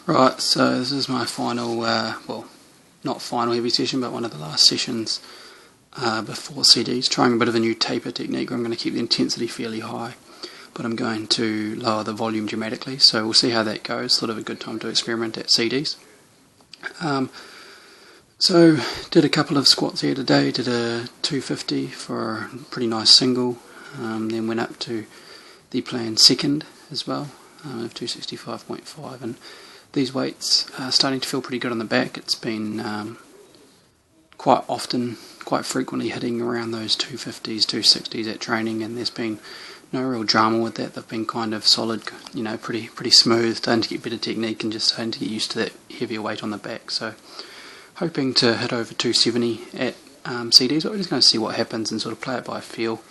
Right, so this is my final, well, not final heavy session, but one of the last sessions before CDs, trying a bit of a new taper technique where I'm going to keep the intensity fairly high, but I'm going to lower the volume dramatically, so we'll see how that goes. Sort of a good time to experiment at CDs. So, did a couple of squats here today, did a 250 for a pretty nice single, then went up to the planned second as well, of 265.5, and these weights are starting to feel pretty good on the back. It's been quite frequently hitting around those 250s, 260s at training, and there's been no real drama with that. They've been kind of solid, you know, pretty smooth, starting to get better technique and just starting to get used to that heavier weight on the back. So hoping to hit over 270 at CDs, but we're just going to see what happens and sort of play it by feel,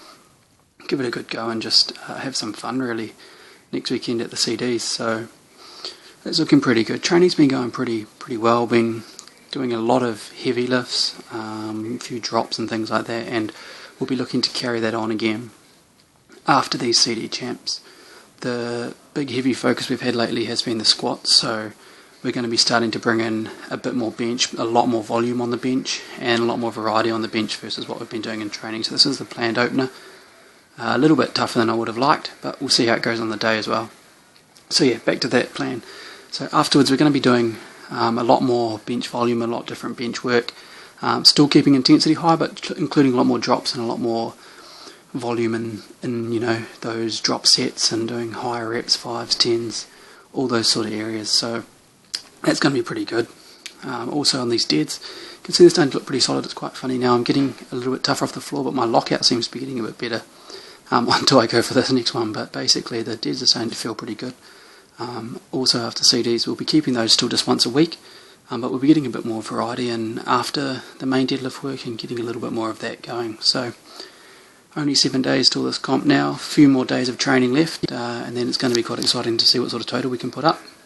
give it a good go and just have some fun really next weekend at the CDs. So it's looking pretty good. Training's been going pretty well. Been doing a lot of heavy lifts, a few drops and things like that, and we'll be looking to carry that on again after these CD champs. The big heavy focus we've had lately has been the squats, so we're going to be starting to bring in a bit more bench, a lot more volume on the bench, and a lot more variety on the bench versus what we've been doing in training. So this is the planned opener. A little bit tougher than I would have liked, but we'll see how it goes on the day as well. So yeah, back to that plan. So afterwards we're going to be doing a lot more bench volume, a lot different bench work, still keeping intensity high, but including a lot more drops and a lot more volume in you know, those drop sets, and doing higher reps, 5s, 10s, all those sort of areas. So that's going to be pretty good. Also on these deads, you can see they're starting to look pretty solid. It's quite funny now. I'm getting a little bit tougher off the floor, but my lockout seems to be getting a bit better until I go for this next one. But basically the deads are starting to feel pretty good. Also after CDs we'll be keeping those still just once a week, but we'll be getting a bit more variety, and after the main deadlift work and getting a little bit more of that going. So only 7 days till this comp now, a few more days of training left, and then it's going to be quite exciting to see what sort of total we can put up.